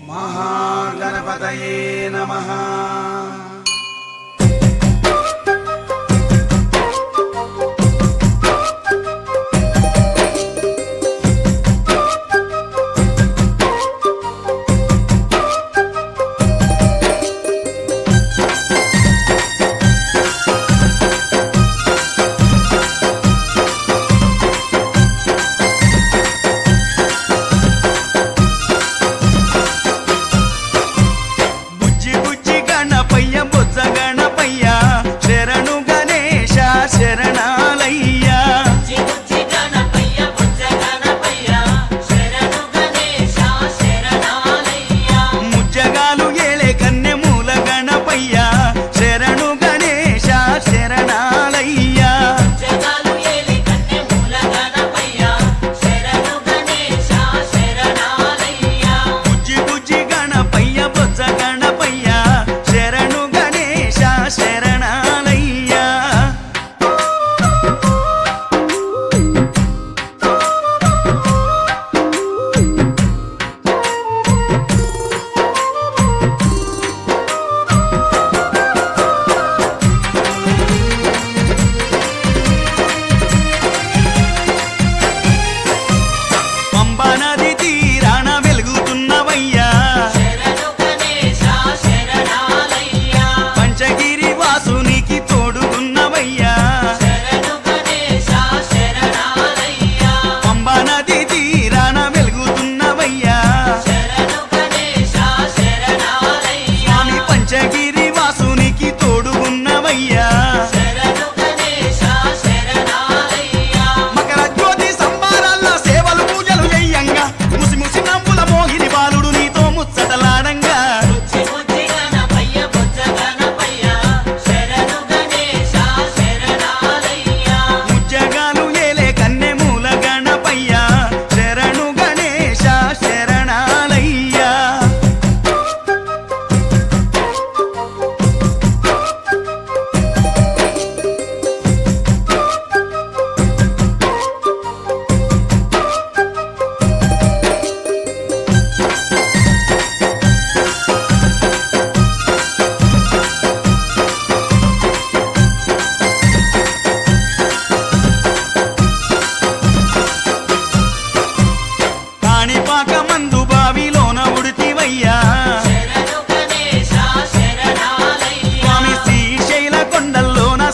महागणपतये नमः।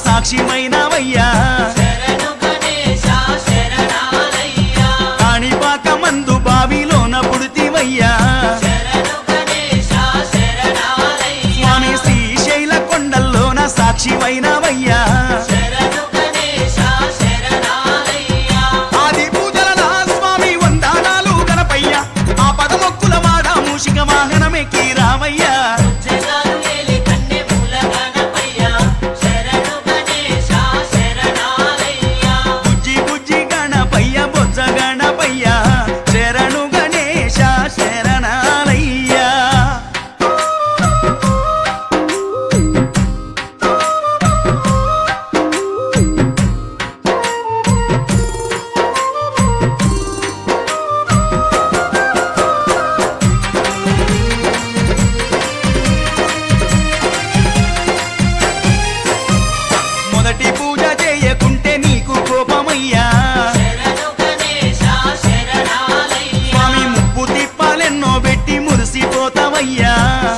సాక్షిమైనవయ్యా కాణిపాక మందు బావిలోన పుడితివయ్యా స్వామి శ్రీశైల కొండల్లోన సాక్షిమైనవయ్యా ఆది పూజల స్వామి వందనాలు గణపయ్య ఆ పదమొక్కుల వాడ మూషిక వాహనమెక్కి రామయ్యా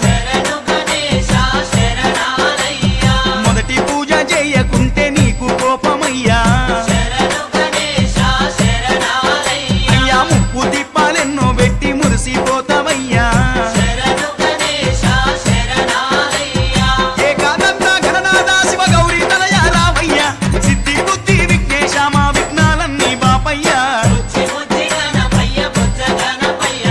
శరణు గణేశ శరణాలయ్యా మొదటి పూజ చేయకుంటే నీకు కోపమయ్యా శరణు గణేశ శరణాలయ్యా అయ్యా ముప్పు దీపాలెన్నో పెట్టి మురిసిపోతావయ్యా శరణు గణేశ శరణాలయ్యా ఏకాదంత గణనాథ శివ గౌరీ తనయ రావయ్యా సిద్ధి బుద్ధి విఘ్నేశ మా విఘ్నాలన్నీ బాపయ్యా బుజ్జి బుజ్జి గణపయ్య బుజ్జ గణపయ్య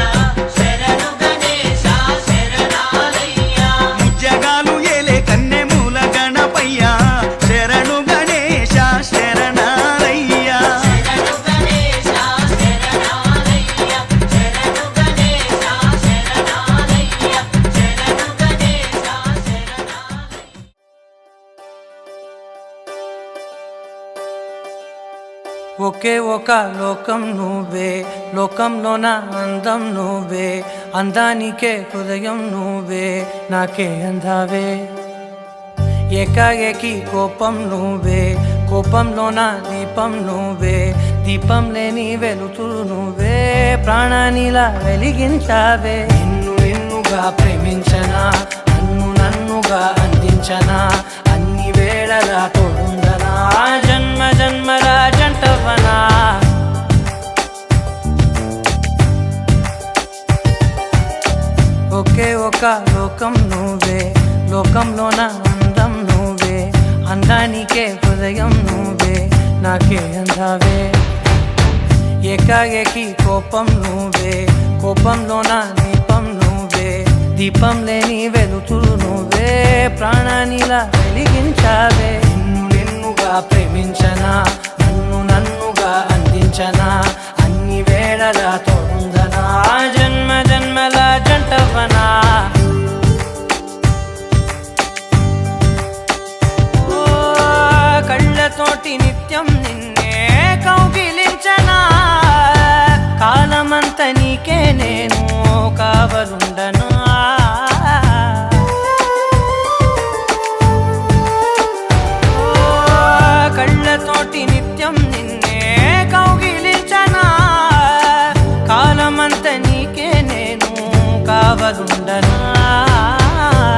శరణు గణేశ శరణాలయ్యా ముజ్జగాలు ఏలే కన్నె మూల గణపయ్యా శరణు గణేశ శరణాలయ్యా శరణు గణేశ శరణాలయ్యా శరణు గణేశ శరణాలయ్యా శరణు గణేశ శరణాలయ్యా ఒకే ఒక లోకం నువ్వే లోకంలోన అందం నువ్వే అందానికే హృదయం నువ్వే నాకే అందావే ఏకాఏకి కోపం నువ్వే కోపంలోన దీపం నువ్వే దీపం లేని వెలుతురు నువ్వే ప్రాణానిలా వెలిగించావే నిన్ను నిన్నుగా ప్రేమించనా నన్నుగా అందించనా అన్ని వేళలా తోడుందనా జన్మ జన్మల జంటవనా ఒకే ఒక లోకం నువ్వే లోకంలోన అందం నువ్వే అందానికే హృదయం నువ్వే నాకే అందావే ఏకాఏకి కోపం నువ్వే కోపంలోన దీపం నువ్వే దీపం లేని వెలుతురు నువ్వే ప్రాణానిలా వెలిగించావే నిన్ను నిన్నుగా ప్రేమించనా నన్నుగా అందించనా అన్ని వేళలా తోడుందనా జన్మ జన్మల జంటవనా ఓ కళ్ళతోటి నిత్యం నిన్నే కౌగిలించనా కాలమంత నీకే నేను కావలుండనా ఓ కళ్ళతోటి నిత్యం నిన్నే కౌగిలించనా కాలమంత నీకే నేను కావలుండనా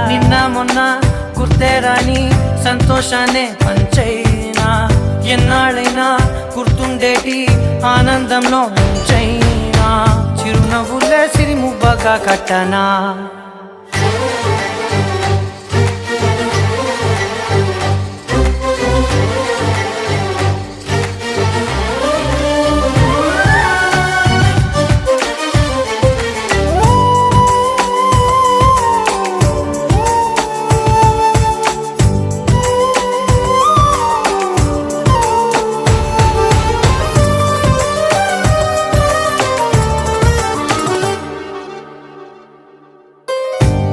నిన్న మొన్న గుర్తేరాని సంతోషాన్ని పంచైనా ఎన్నాళ్ళైనా గుర్తుండేటి ఆనందంలో ముంచైనా చిరునవ్వులే సిరిముబ్బగా కట్టనా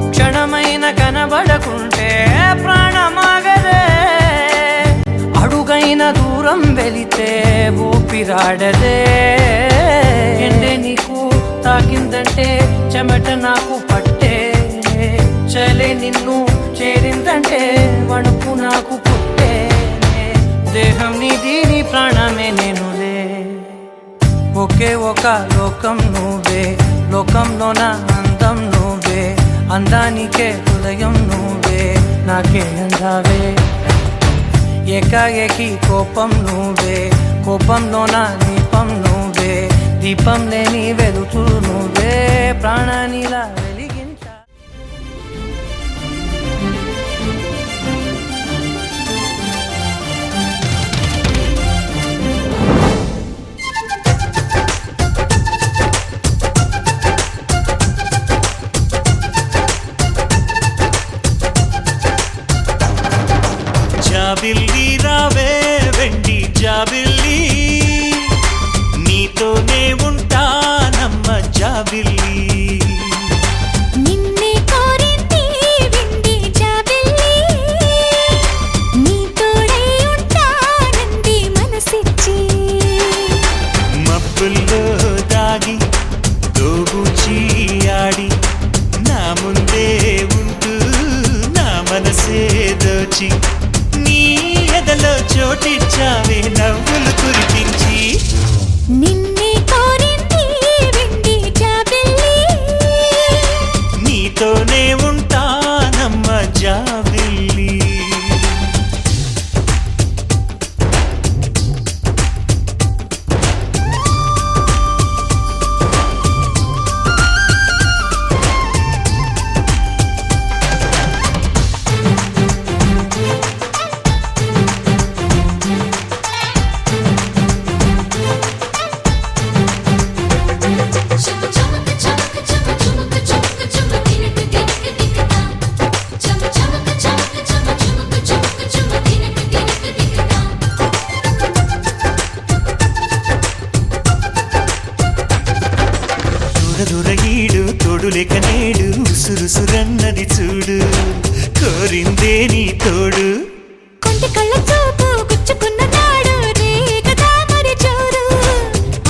క్షణమైన కనబడకుంటే ప్రాణమాగదే అడుగైన దూరం వెళితే ఊపిరాడదే ఎండే నీకు తాకిందంటే చెమట నాకు పట్టే చలే నిన్ను చేరిందంటే వణుకు నాకు పుట్టే దేహం నీది నీ ప్రాణమే నేనులే ఒకే ఒక లోకం నువ్వే లోకంలోన అందం నువ్వే అందానికే హృదయం నువ్వే నాకే అందావే ఏకాఏకి కోపం నువ్వే కోపంలోన దీపం నువ్వే దీపం లేని వెలుతురు నువ్వే ప్రాణానిలా వెలిగించా జాబిల్లి రావే వెండి జాబిల్లి నీతోనే ఉంటానమ్మ జాబిల్లి నిన్నే కోరింది విండి జాబిల్లి నీ తోడై ఉంటానంది మనసిచ్చి మబ్బుల్లో దాగి దోబూచి ఆడి నా ముందే ఉంటూ నా మనసే దోచి నీ ఎదలో చోటిచ్చావే నవ్వులు కురిపించి నిన్నే కోరింది విండి జాబిల్లి నీతోనే ఉంటానమ్మ జాబిల్లి చమ చమక చమక చమ చమక చమక చమ తినక తినక తినక చమ చమక చమక చమ చమక చమక చమ తినక తినక తినక దూరదూరగీడు తోడులేక నేడు సురుసురన్నది చూడు కోరిందే నీ తోడు కొంటి కళ్ళ చూపు గుచ్చుకున్న నాడు రేగదా మరి చూరు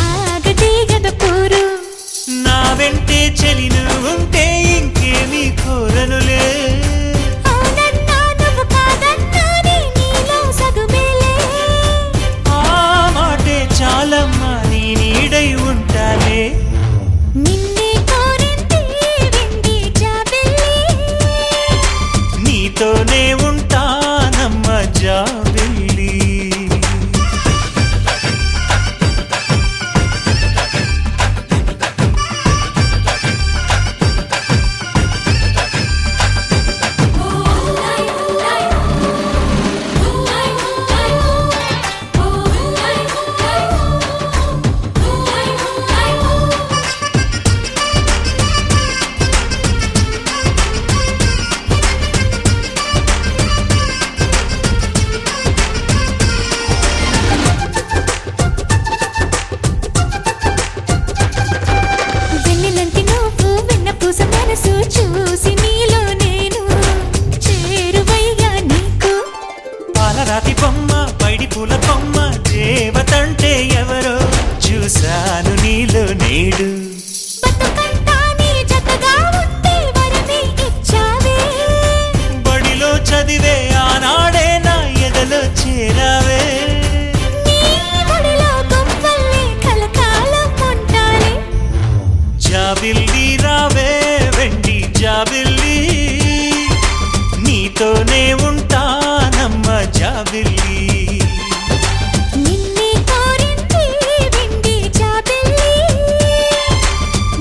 ఆగటి గద పూరు నా వెంటే చెలిను ఉంటే ఇంకేమీ కోరనులే అవునన్నా నువ్వు కాదన్నా నీలో సగుమేలే ఆ మాటే చాలమ్మా నీ నీడై ఉంటాలే నిన్నే కోరింది వెండి జాబిల్లి నీతోనే ఉంటానమ్మ జాబిల్లి వెన్నెలంటి నువ్వు వెన్నపూస మనసు చూసి నీలో నేను చేరువయ్యా నీకు పాలరాతి బొమ్మ పైడి పూల బొమ్మ దేవతంటే ఎవరో చూశాను నీలో నేడు బతుకంతా నీ జతగా ఉంటే వరమే ఇచ్చావే బడిలో చదివే ఆనాడే నా ఎదలో చేరావే నీ ఒడిలో గుంపల్లే కలకాలం ఉంటాలే జాబిల్లి రావే వెండి జాబిల్లి నీతోనే ఉంటానమ్మ జాబిల్లి నిన్నే కోరింది వెండి జాబిల్లి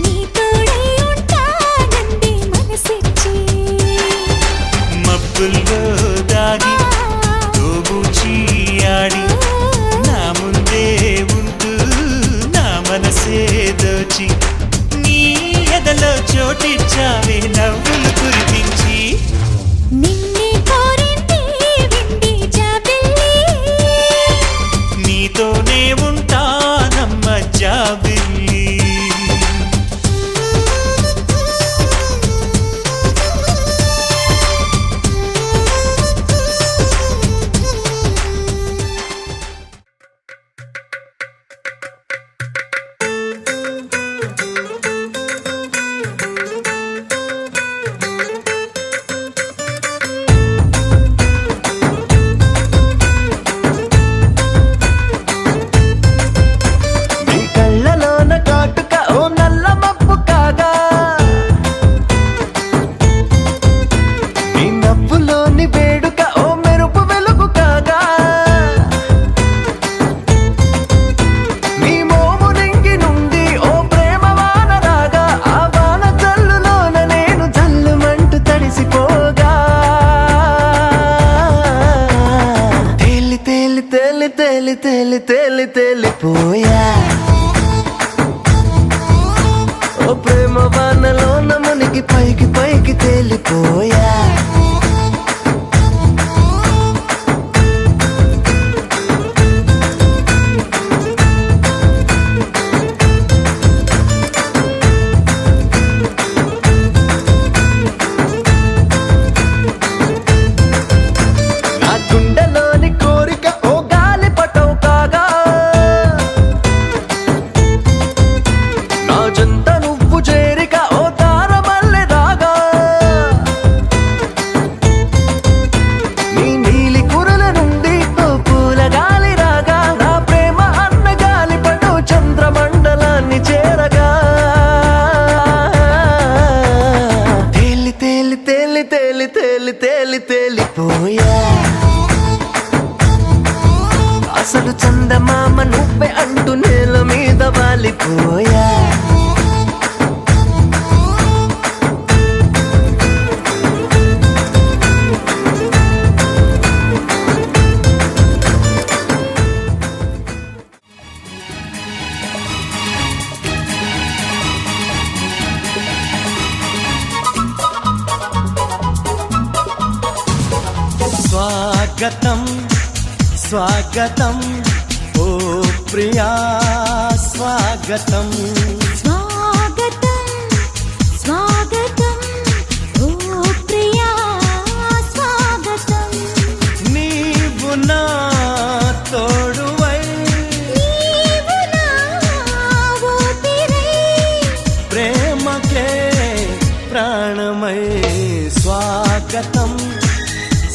నీ తోడై ఉంటానంది మనసిచ్చి మబ్బుల్లో దాగి తోబూచి ఆడి నా ముందే ఉంటూ నా మనసే దోచి నీ ఎదలో చోటిచ్చావే నవ్వులు కురిపించి నిన్నే కోరింది వెండి జాబిల్లి నీతోనే ఉంటానమ్మ జాబిల్లి నీ కళ్ళలోన కాటుక ఓ నల్ల మబ్బు కాగా నీ నవ్వులోని వేడుక ఓ మెరుపు వెలుగు కాగా నీ మోము నింగి నుండి ఓ ప్రేమ వాన రాగా ఆ వాన జల్లులోన నేను జల్లుమంటూ తడిసిపోగా తేలి తేలి తేలి తేలి తేలి తేలి తేలిపోయా ఓ ప్రేమ వానలోన మునిగి పైకి పైకి తేలిపోయా నా గుండెలోని కోరిక ఓ గాలి పటం కాగా నా జంట నువ్వు చేరిక ఓ తారమల్లె రాగా తేలి తేలి తేలి తేలి తేలిపోయా అసలు చందమామ నువ్వే అంటూ నేల మీద వాలిపోయా స్వాగతం స్వాగతం ఓ ప్రియా స్వాగతం స్వాగతం స్వాగతం ఓ ప్రియా స్వాగతం నీవు నా తోడువై నీవు నా ఊపిరై ప్రేమకే ప్రాణమై స్వాగతం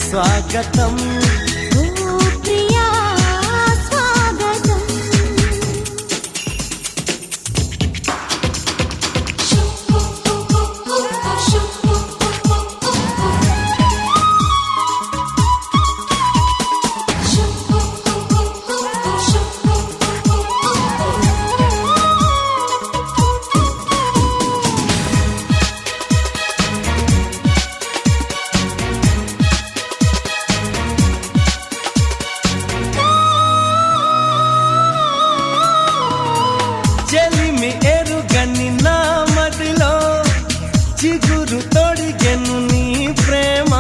స్వాగతం ఓ ప్రియా స్వాగతం చెలిమి ఎరుగని నా మదిలో చిగురు తొడిగెను నీ ప్రేమ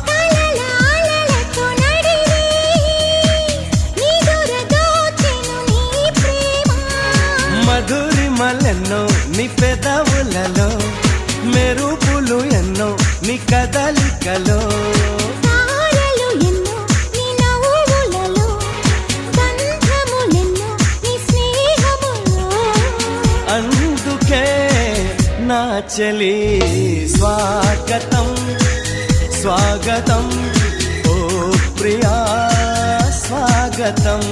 కలలాలలతో నడిరే నిదుర దోచెను నీ ప్రేమ మధురిమలెన్నో నీ పెదవులలో మెరుపులు ఎన్నో నీ కదలికలో తారలు ఎన్నో నీ నవ్వులలో గంధములెన్నో నీ స్నేహములో అందుకే నా చెలి స్వాగతం స్వాగతం ఓ ప్రియా స్వాగతం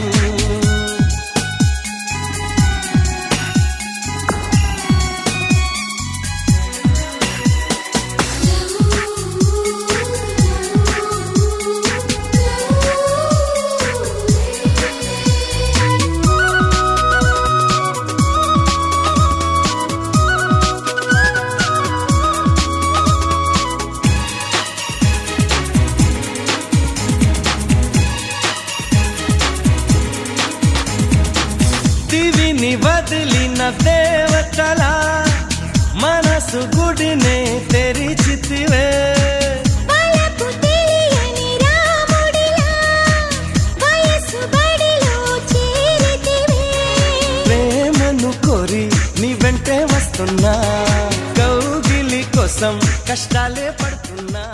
దివిని వదిలిన దేవతల మనసు గుడినే తెరిచితివే వలపు తెలియని రాముడిలా వయసు బడిలో చేరితివే ప్రేమను కోరి నీ వెంటే వస్తున్నా కౌగిలి కోసం కష్టాలే పడుతున్నా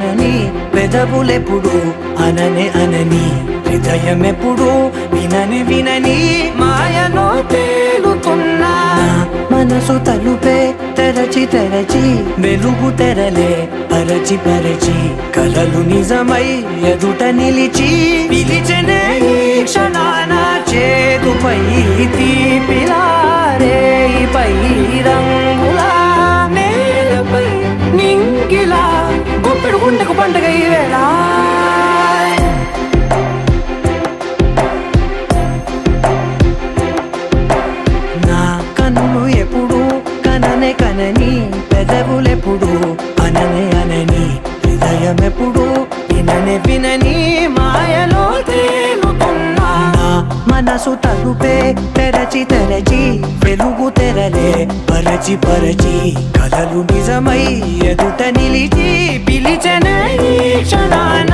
అనని పెదవులెప్పుడు అననే అనని హృదయం ఎప్పుడు వినని వినని మాయలో తేలుతున్నా మనసు తలుపే తెరచి తెరచి వెలుగు తెరలే పరచి పరచి కలలు నిజమై ఎదుట నిలిచి పిలిచెనే ఈ క్షణాన చేతుపై తీపిలారేపై రంగులా నేలపై నింగిలా గుప్పెడు గుండెకు పండుగ ఈ వేళ నా కన్ను ఎప్పుడు కననే కనని పెదవులెప్పుడు అననే అనని హృదయం ఎప్పుడు విననే వినని మాయలో తేలుతున్నా నా మనసు తలుపే తెరచి తెరచి వెలుగు తెరలే పరచి పరచి కలలు నిజమై ఎదుట నిలిచి పిలిచెనే ఈ క్షణాన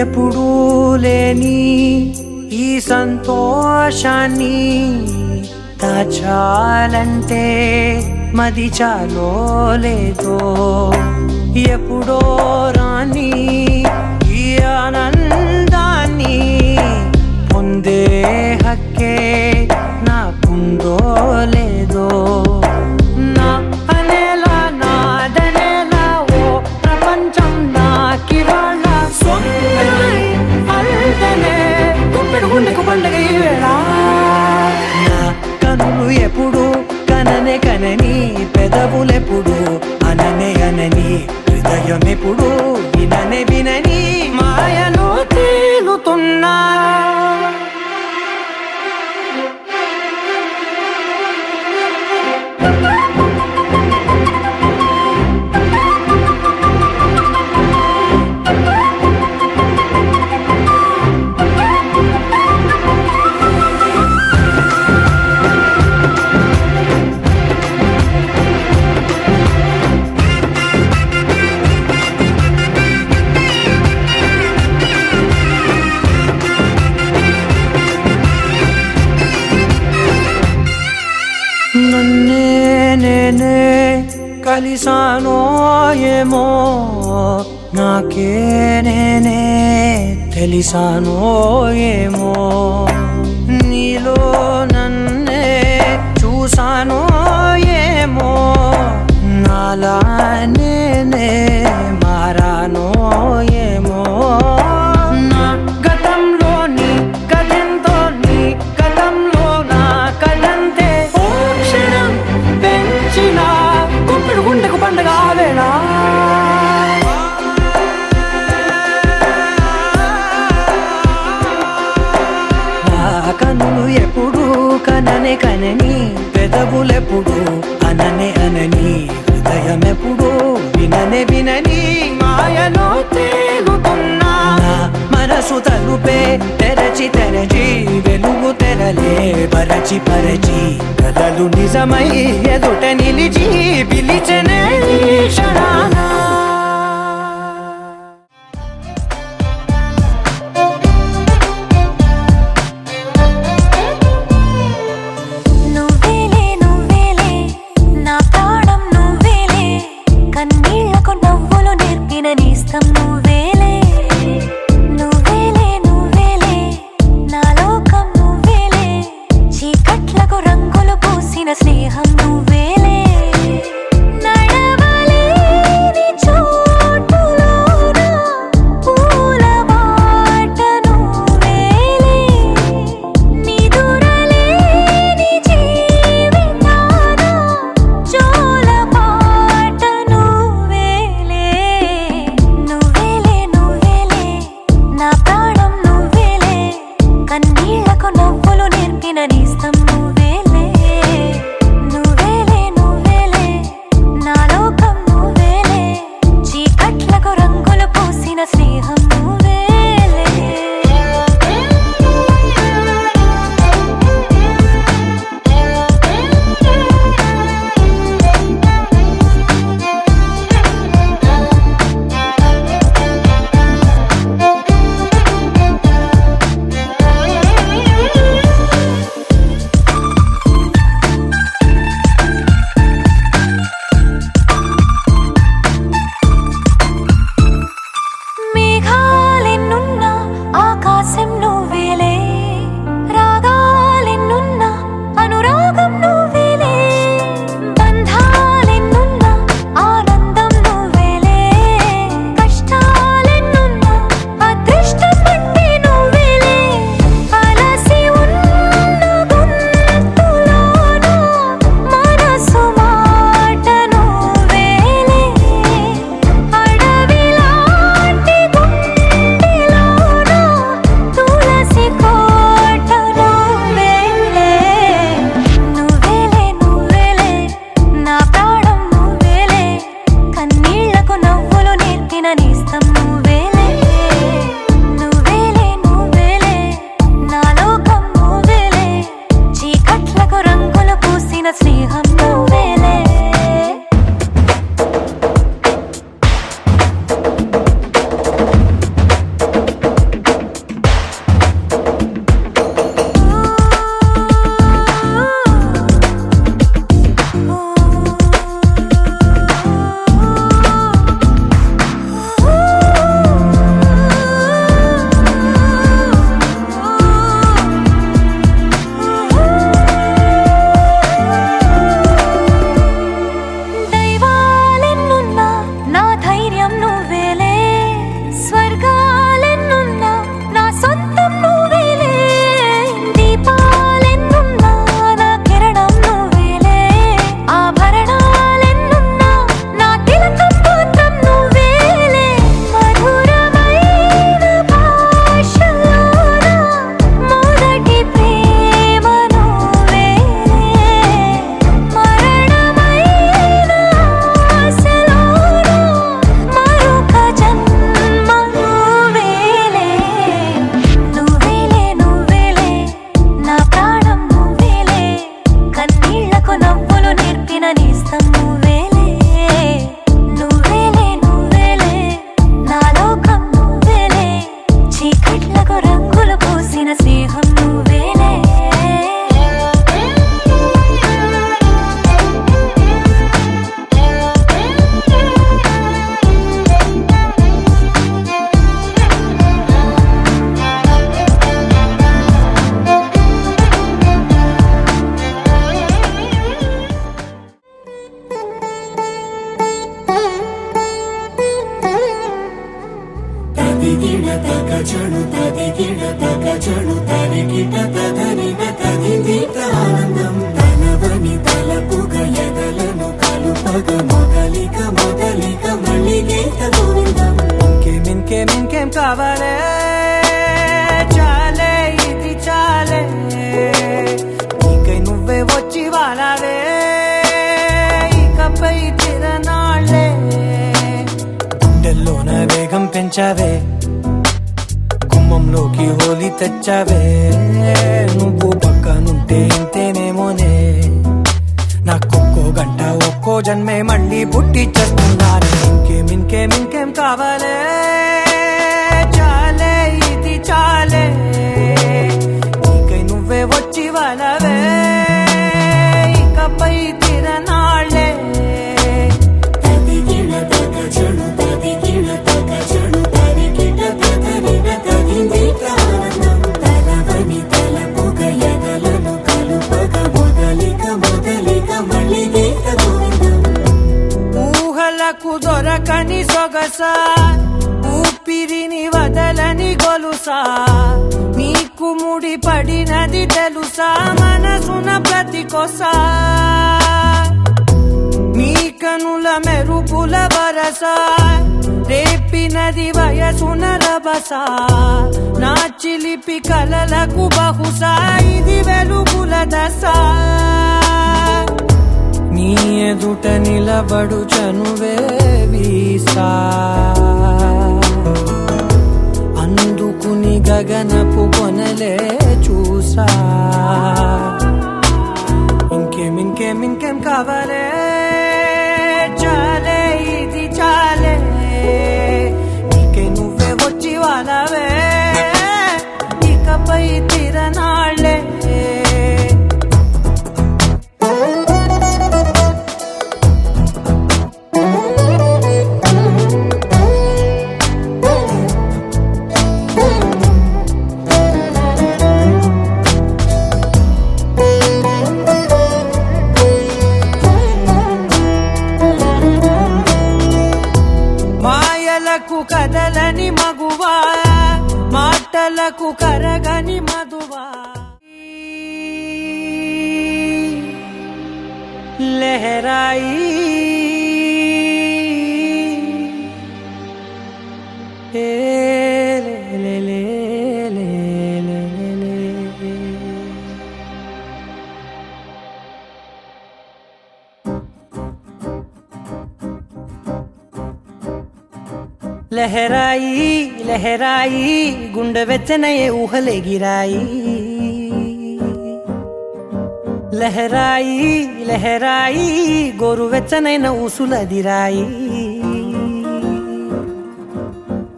ఎప్పుడూ లేని ఈ సంతోషాన్ని దాచాలంటే మది చాలో లేదో ఎప్పుడో రాని ఈ ఆనందాన్ని పొందే హక్కే నాకుందో లేదో నా అనేలా నాదనేలా ఓ ప్రపంచం నాకివాళ్ళ గుండెకు పండుగ ఈ వేళ నా కనులు ఎప్పుడు కననే కనని పెదవులెప్పుడు అననే అనని హృదయం ఎప్పుడు విననే వినని మాయలో తేలుతున్నా నన్నే నేనే కలిసానో ఏమో నాకే నేనే తెలిసానో ఏమో నీలో నన్నే చూసానో ఏమో నాలా నేనే మారానో ఏమో నా గతంలోని కథంతో నీ గతంలో నా కథంతే ఓ క్షణం పెంచిన గుప్పెడు గుండెకు పండుగ వేళ నా కన్నులు ఎప్పుడు కననే కనని పెదవులెప్పుడు అననే అనని హృదయం ఎప్పుడు విననే వినని మాయలో తేలుతున్నా నా మనసు తలుపే తెరచి తెరచి వెలుగు తెరలే పరచి పరచి కలలు నిజమై ఎదుట నిలిచి పిలిచెనే ఈ క్షణాన నువ్వేలే నువ్వేలే నా ప్రాణం నువ్వేలే కన్నీళ్లకు నవ్వులు నేర్పిన నేస్తం నువ్వేలే నువ్వేలే నువ్వేలే నా లోకం నువ్వేలే చీకట్లకు రంగులు పూసిన స్నేహం నువ్వేలే నడవలేని చోటులోన పూల బాట నువ్వేలే నిదురలేని జీవితాన జోల పాట నువ్వేలే నువ్వేలే స్నేహం నువ్వేలే దైవాలెన్నున్నా నా ధైర్యం నువ్వేలే స్వర్గాలెన్నున్నా నా సొంతం నువ్వేలే దీపాలెన్నున్నా నా కిరణం నువ్వేలే ఆభరణాలెన్నున్నా నా తిలకం మాత్రం నువ్వేలే మధురమైన భాషలోన మొదటి ప్రేమ నువ్వేలే మరణమైన ఆశలోన మరొక జన్మ నువ్వేలే నువ్వేలే నువ్వేలే నా ప్రాణం నువ్వేలే కన్నీళ్లకు నవ్వులు నేర్పిన నేస్తం నువ్వేలే నువ్వేలే నువ్వేలే నా లోకం నువ్వేలే చీకట్లకు రంగులు పూసిన స్నేహం నువ్వేలే ఇంకేం కావాలే చాలే ఇది చాలే నీకై నువ్వే వచ్చి వాలావే ఇకపై తిరనాళ్ళే గుండెల్లోన వేగం పెంచావే గుమ్మంలోకి హోలీ తెచ్చావే నువ్వు పక్కనుంటే ఇంతేనేమోనే నాకొక్కో గంట ఒక్కో జన్మే మళ్ళీ పుట్టి చేస్తున్నాను ఇంకేం కావాలే చాలే ఇది చాలే నీకై నువ్వే వచ్చి వాళ్ళవే ఇకపై తిరనాళ్ళే ఊహలకు దొరకని సొగసా ఊపిరిని వదలని గొలుసా నీకు ముడి పడినది తెలుసా మనసున ప్రతి కొసా నీ కనుల మెరుపుల వరసా రేపినది వయసున రభసా నా చిలిపి కలలకు బహుశా ఇది వెలుగుల దశ నీ ఎదుట నిలబడు చనువే వీసా అందుకుని గగనపు కొనలే చూసా ఇంకేం కావాలే చాలే ఇది చాలే నీకే నువ్వే వచ్చి వాళ్ళవే ఇకపై తిరనాళ్ళే మాయలకు కదలని మగువా మాటలకు కరగని మధువా లహరాయి లహరాయి లహరాయి గుండె వెచ్చనయే ఊహలే గిరాయి లహరాయి లహరాయి గోరువెచ్చనైన ఊసులదిరాయి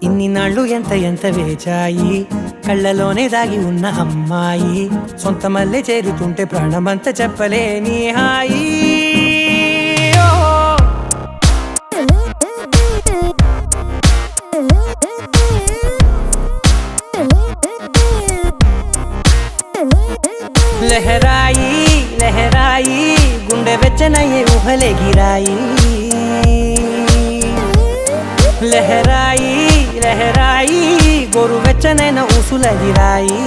ఇన్ని నాళ్ళు ఎంత ఎంత వేచాయి కళ్ళలోనే దాగి ఉన్న అమ్మాయి సొంత మల్లె చేరుతుంటే ప్రాణమంతా చెప్పలేని హాయి లహరాయి లహరాయి గుండె వెచ్చనయ్యే ఊహలెగిరాయి లహరాయి లహరాయి గోరు వెచ్చనైన ఊసులదిరాయి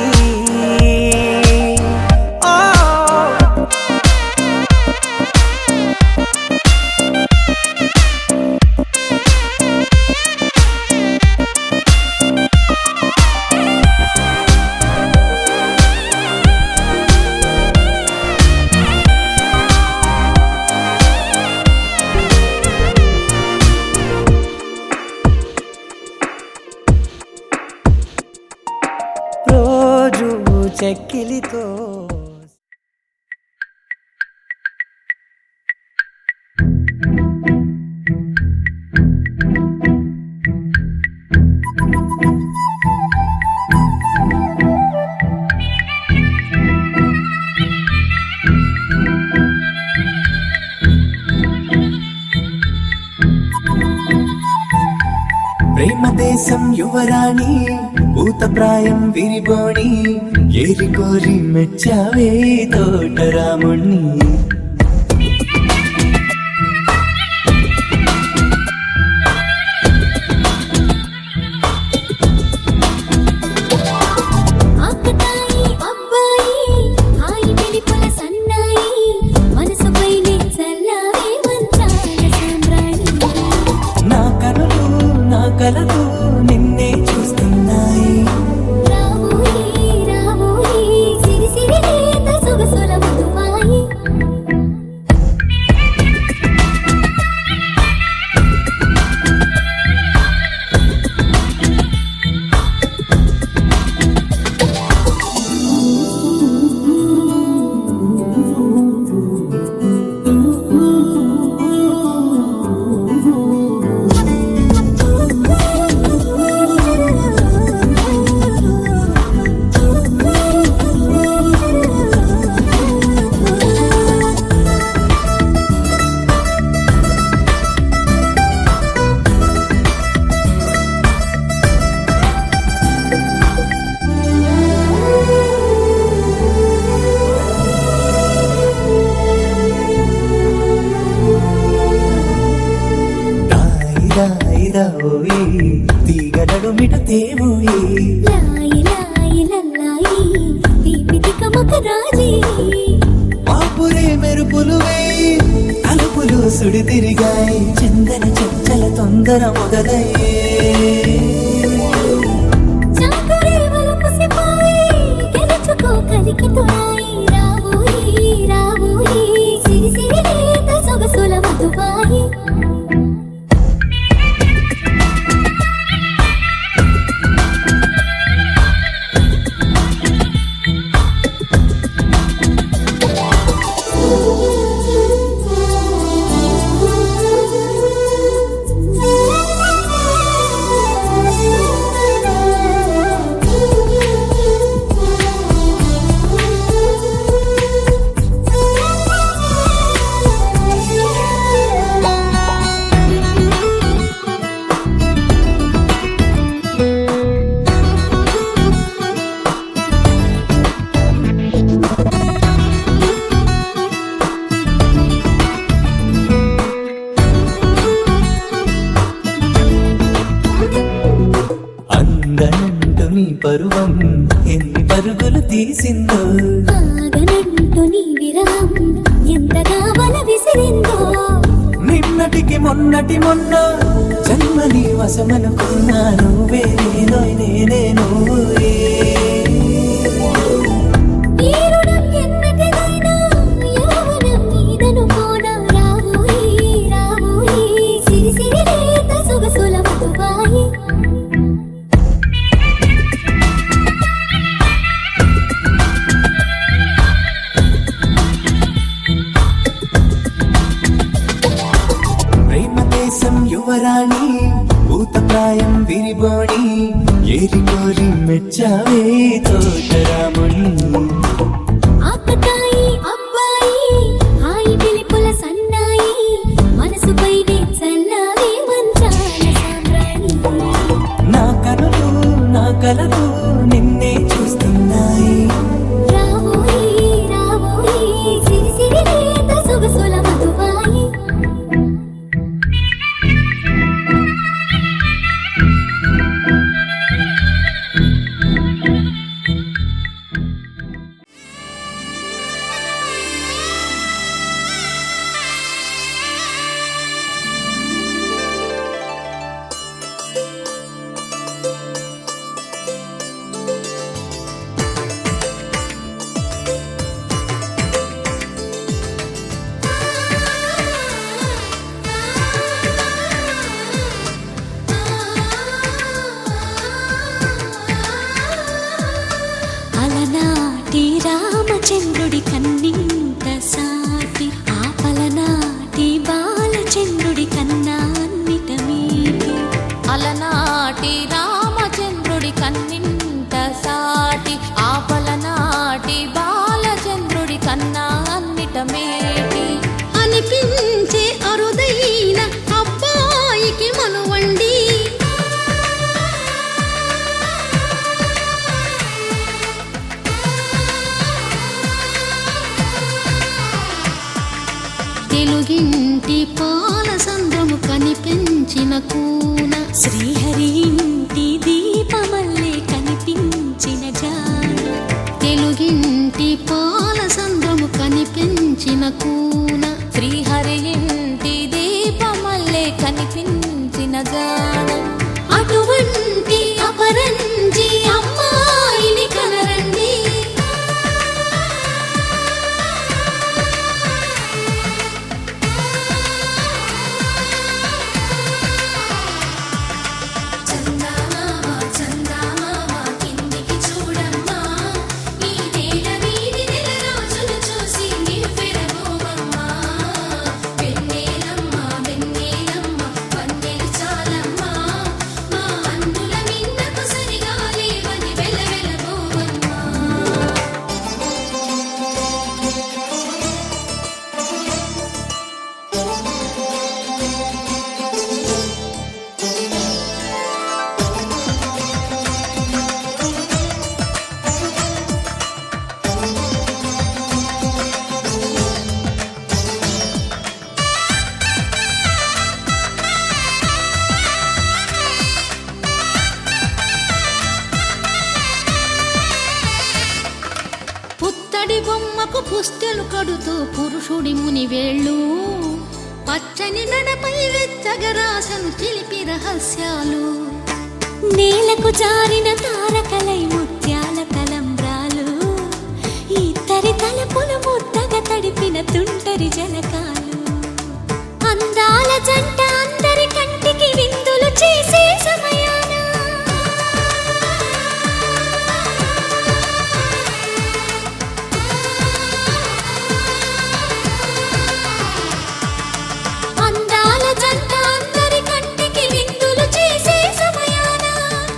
రోజు చెక్కిలితో ప్రేమ దేశం యువరాణి భూతప్రాయం విరిబోణి ఏరి కోరి మెచ్చావే తోటరాముణ్ణి ఆకతాయి అబ్బాయి హాయి వెలిపల సన్నాయి మనసుపైనే చల్లారే మంత్రాల సామ్రాణి నా కనులు నా కలలు నిన్నే చూస్తున్నాయి రావోయి రావోయి సిరి సిరి లేత సొగసుల మధుమాయి ఓయి తీగడడు మిట తేవోయి లాయి లాయి లల్లాయి తీపి తికమక రాజీ పాపురే మెరుపులు వేయి తలుపులు సుడి తిరిగాయి చందన చంచల తొందర మొదలయ్యే చాకరే వలపు సిపాయి గెలుచుకో కలికి తోయి రావోయి రావోయి సిరి సిరి లేత సొగసుల మధుబాయి పరువం ఎన్ని పరుగులు తీసిందో ఆగనంటూ నీ విరహం ఎంతగా వల విసిరిందో నిన్నటికి మొన్నటి మొన్న జన్మని వశమనుకున్నా నువ్వే నేనే నువ్వే ఈ రుణం ఎన్నటిదైనా యౌవనం నీదనుకోనా రావోయి రావోయి సిరి సిరి లేత సొగసుల మధుబాయి యువరాణి భూతప్రాయం విరిబోణి ఏరి కోరి మెచ్చావే తోటరాముణ్ణి ఆకతాయి అబ్బాయి హాయి పిలుపుల సన్నాయి మనసుపైనే చల్లావే మంచాల సామ్రాణి నా కనులు నా కలలు నిన్నే చూస్తున్నాయి రావోయి రావోయి సిరి సిరి లేత సొగసుల మధువాయి అలనాటి రామచంద్రుడి కన్నింత సాటి ఆపలనాటి బాలచంద్రుడి కన్నా అన్నిట మీటి అలనాటి రామచంద్రుడి కన్నింత సాటి ఆపలనాటి బాలచంద్రుడి కన్నా అన్నిట మేటి అనిపించే అరుదైన అబ్బాయికి మనువండి తెలుగింటి పాల సంద్రము కనిపించిన కూన శ్రీహరి ఇంటి దీపమల్లే కనిపించిన జాన తెలుగింటి పాల సంద్రము కనిపించిన కూన శ్రీహరి ఇంటి దీపమల్లే కనిపించిన జాన అటువంటి అపరంజి అమ్మాయిని కనరండి చందమామ చందమామ కిందికి చూడమ్మా ఈ నేల వీధి నెల రోజులు చూసి నివ్వెరబోవమ్మా వెన్నెలమ్మ వెన్నెలమ్మ వన్నెలు చాలమ్మా మా అన్నుల మిన్నకు సరిగా లేవని వెలవెలబోవమ్మా పుత్తడి బొమ్మకు పుస్తెలు కడుతూ పురుషుడి ముని వేళ్ళు పచ్చని నడపై వెచ్చగరాసను చిలిపి రహస్యాలు నేలకు జారిన తారకలై ముత్యాల తలంబ్రాలు ఇద్దరి తలపులు ముద్దగా తడిపిన తుంటరి జలకాలు అందాల జంట అందరి కంటికి విందులు చేసే సమయాన అందాల జంట అందరి కంటికి విందులు చేసే సమయాన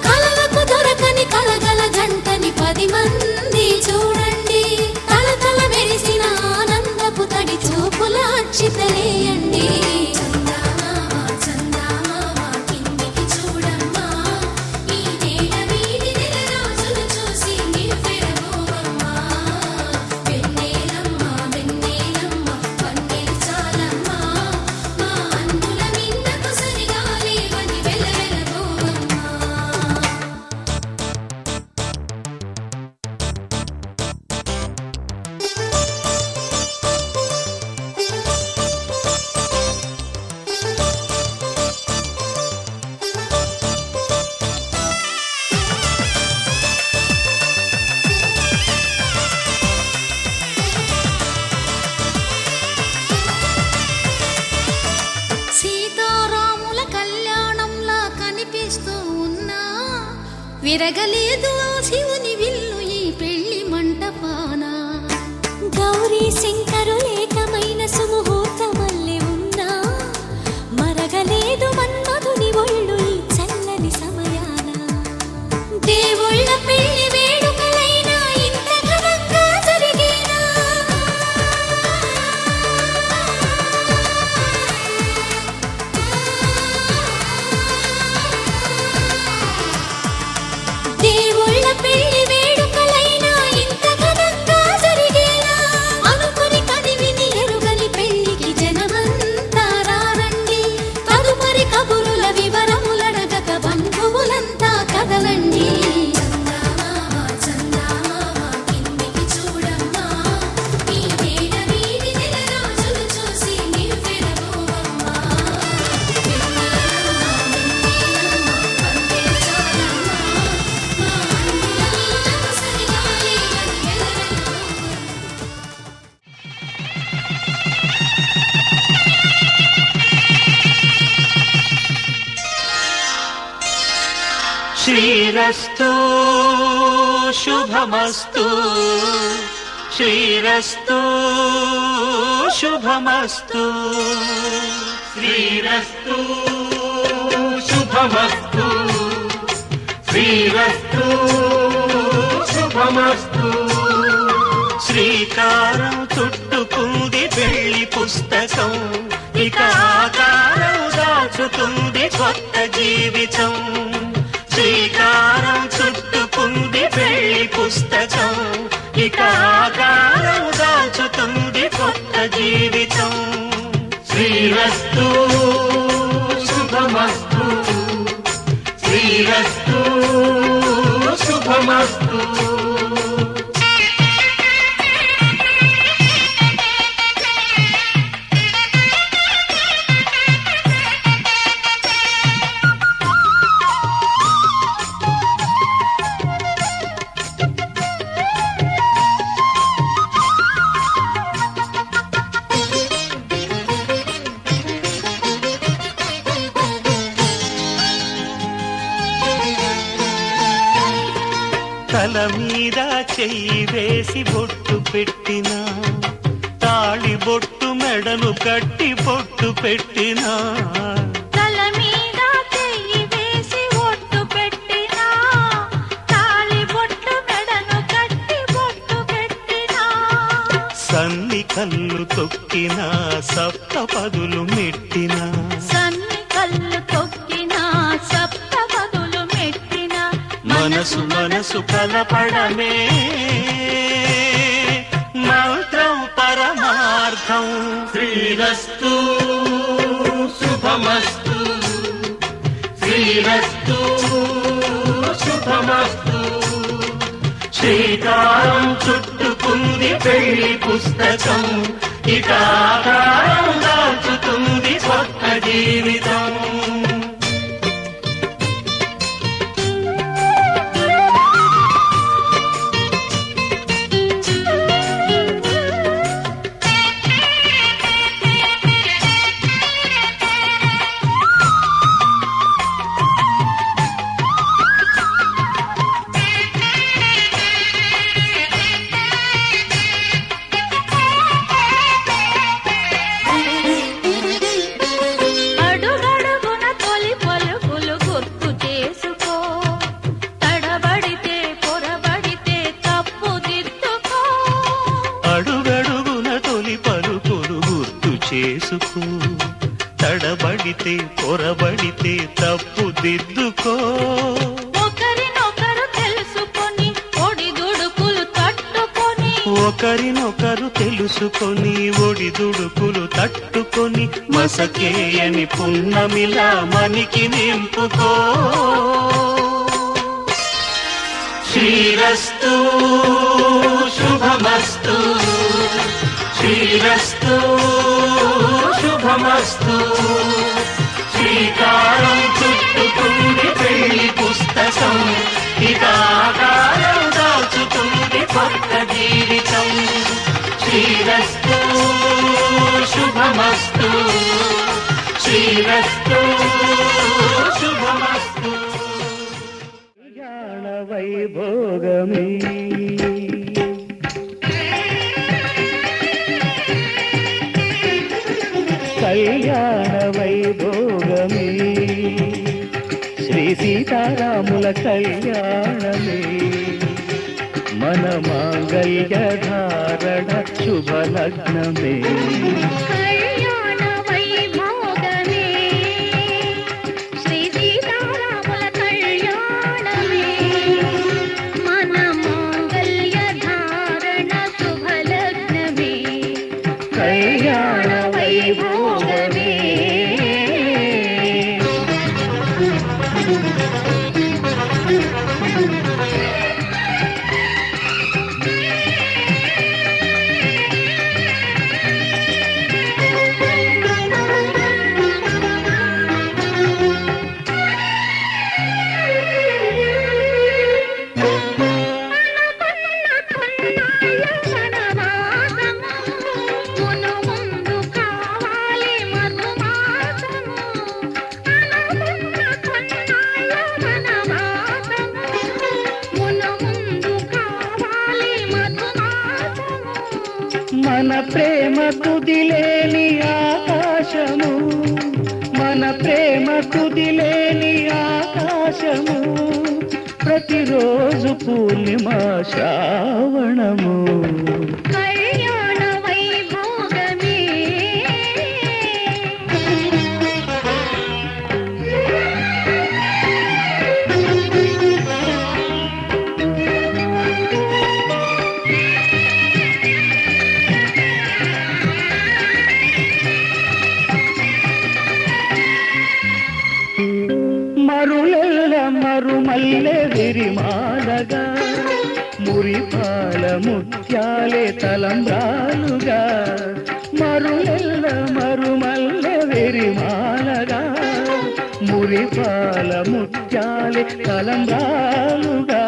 కలలకు దొరకని కలగల జంటని 10 మంది చూడండి తల తల మెరిసిన ఆనందపు తడి చూపుల అచ్చితలేయండి చందమామ చందమామ కిందికి చూడమ్మా ఈ నేల వీధి నెల రోజులు చూసి నివ్వెరబోవమ్మా వెన్నెలమ్మ వెన్నెలమ్మ వన్నెలు చాలమ్మా మా అన్నుల మిన్నకు సరిగా లేవని వెలవెలబోవమ్మా సీతారాముల కళ్యాణంలా కనిపిస్తూ ఉన్నా విరగలేదు ఆ శివుని విల్లు ఈ పెళ్లి మంటపాన గౌరీ శంకరులేకమైన సుముహూర్తమల్లె ఉన్నా మరగలేదు మన్న శ్రీరస్తు శుభమస్తు శ్రీరస్తు శుభమస్తు శ్రీరస్తు శుభమస్తు శ్రీరస్తు శుభమస్తు శ్రీకారం చుట్టుకుంది పెళ్లి పుస్తకం ఇక ఆకారం దాచుతుంది కొత్త జీవితం శ్రీకారం చుట్టుకుంది పెళ్లి పుస్తకం ఇక ఆకారం దాచుతుంది కొత్త జీవితం శ్రీరస్తు శుభమస్తు శ్రీరస్తు శుభమస్తు తల మీద చెయ్యి వేసి బొట్టు పెట్టినా తాళి బొట్టు మెడను కట్టి బొట్టు పెట్టినా తల మీద చెయ్యి వేసి ఒట్టు పెట్టినా తాళి బొట్టు మెడను కట్టి బొట్టు పెట్టినా సన్ని కళ్ళు తొక్కినా సప్త పదులు మెట్టినా సన్ని కళ్ళు తొక్కినా సప్త పదులు మెట్టినా మనసు మనసు కలపడమే మంత్రం పరమార్థం శ్రీరస్తు శుభమస్తు శ్రీరస్తు శుభమస్తు శ్రీకారం చుట్టుకుంది పెళ్లి పుస్తకం ఇక ఆకారం దాచుతుంది కొత్త జీవితం అడుగడుగున తొలి పలుకులు గుర్తు చేసుకో తడబడితే పొరబడితే తప్పు దిద్దుకో అడుగడుగున తొలి పలుకులు గుర్తు చేసుకో తడబడితే పొరబడితే తప్పు దిద్దుకో ఒకరినొకరు తెలుసుకొని ఒడిదుడుకులు తట్టుకొని ఒకరినొకరు తెలుసుకొని ఒడిదుడుకులు తట్టుకొని మసకేయని పున్నమిలా మనికి నింపుకో శ్రీరస్తు శుభమస్తు శ్రీరస్తు శుభమస్తు శ్రీకారం చుట్టుకుంది పెళ్లి పుస్తకం ఇక ఆకారం దాచుతుంది కొత్త జీవితం శ్రీరస్తు శుభమస్తు శ్రీరస్తు శుభమస్తు కళ్యాణ వైభోగమే కళ్యాణ వైభోగమే శ్రీ సీతారాముల కళ్యాణమే మన మాంగళ్య ధారణ శుభలగ్నమే కళ్యాణ వైభోగమే శ్రీ సీతారాముల కళ్యాణమే మన మాంగళ్య ధారణ శుభలగ్నమే కళ్యాణ వైభోగమే మన ప్రేమ కుదిలేని ఆకాశము, మన ప్రేమ కుదిలేని ఆకాశము, ప్రతిరోజు పూర్ణిమ శ్రావణము. కళ్యాణ వైభోగమే మరులెల్ల మరుమల్లె విరిమాలగా, మురిపాల ముత్యాలే తలంబ్రాలుగా. మరులెల్ల మరుమల్లె విరిమాలగా, మురిపాల ముత్యాలే తలంబ్రాలుగా.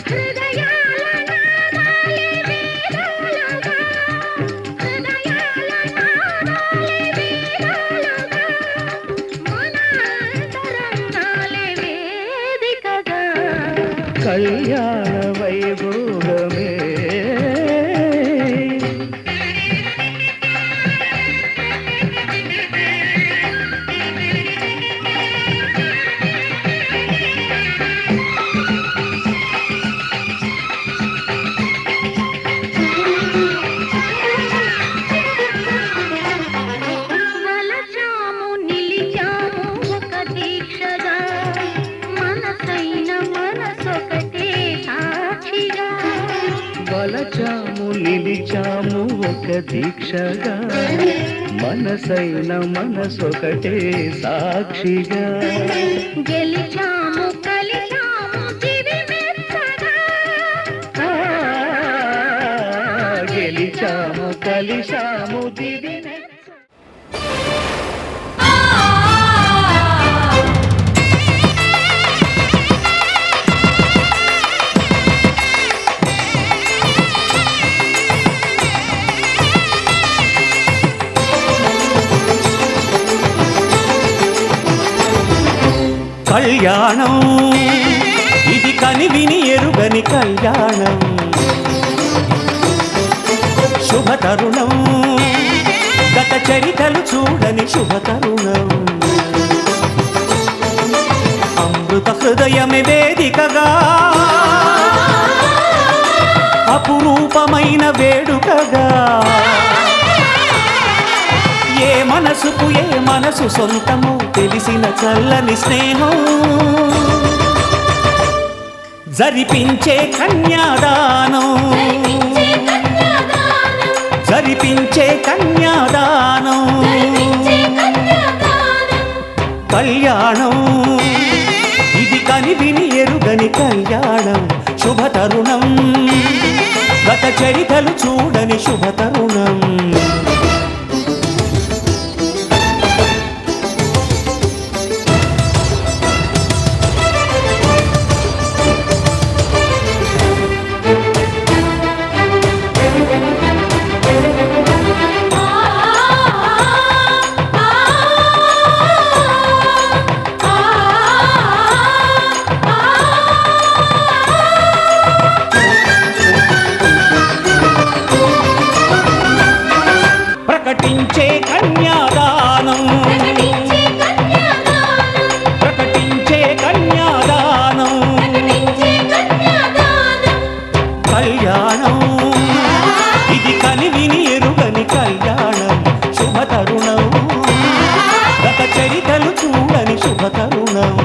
హృదయాల నాదాలే వేదాలుగా, హృదయాల నాదాలే వేదాలుగా, మన అంతరంగాలే వేదికగా. కళ్యాణ వైభోగమే వలచాము నిలిచాము ఒక దీక్షగా, మనసైన మనసొకటే సాక్షిగా. వలచాము నిలిచాము ఒక దీక్షగా, మనసైన మనసొకటే సాక్షిగా. గెలిచాము కలిచాము దివి మెచ్చగా, ఆ, గెలిచాము కలిశాము దివి మెచ్చ. కళ్యాణం ఇది కని విని ఎరుగని కళ్యాణం, శుభతరుణం గత చరితలు చూడని శుభతరుణం. అమృత హృదయమే వేదికగా, అపురూపమైన వేడుకగా. ఏ మనసుకు ఏ మనసు సొంతము తెలిసిన చల్లని స్నేహం, జరిపించే కన్యాదానం, జరిపించే కన్యాదానం. కళ్యాణం ఇది కని విని ఎరుగని కళ్యాణం, శుభతరుణం గత చరితలు చూడని శుభతరుణం. ప్రకటించే కన్యాదానం, ప్రకటించే కన్యాదానం. కళ్యాణం ఇది కని విని ఎరుగని కళ్యాణం, శుభతరుణం గత చరితలు చూడని శుభతరుణం.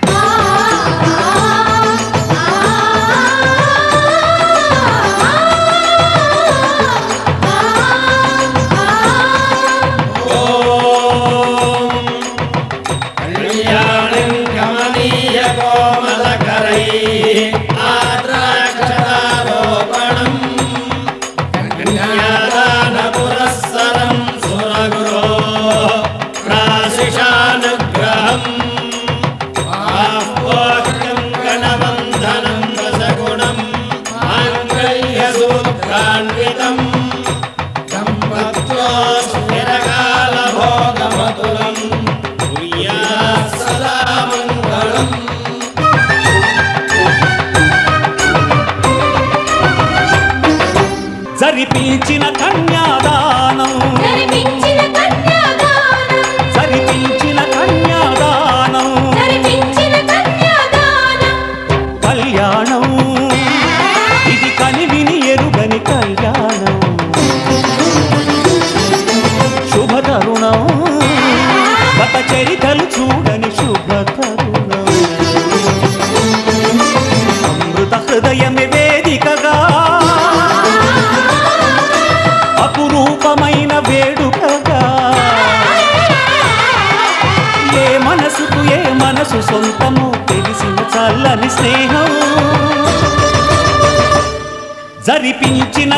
ఆ వర్ణాన్వితం సంపత్తో స్థిరకాల భోగమతులం కుర్యాత్ సదా మంగళం. జరిపించిన కన్యాదానం జరిపించిన కన్యాదానం జరిపించిన కన్యాదానం జరిపించిన కన్యాదానం కళ్యాణం ఇది కనివిని ఎరుగని కళ్యాణం శుభతరుణం గత చరితలు చూడని శుభతరుణం అమృత హృదయమే వేదికగా అపురూపమైన వేడుకగా ఏ మనసుకు ఏ మనసు సొంతము తెలిసిన చల్లని స్నేహం జరిపించిన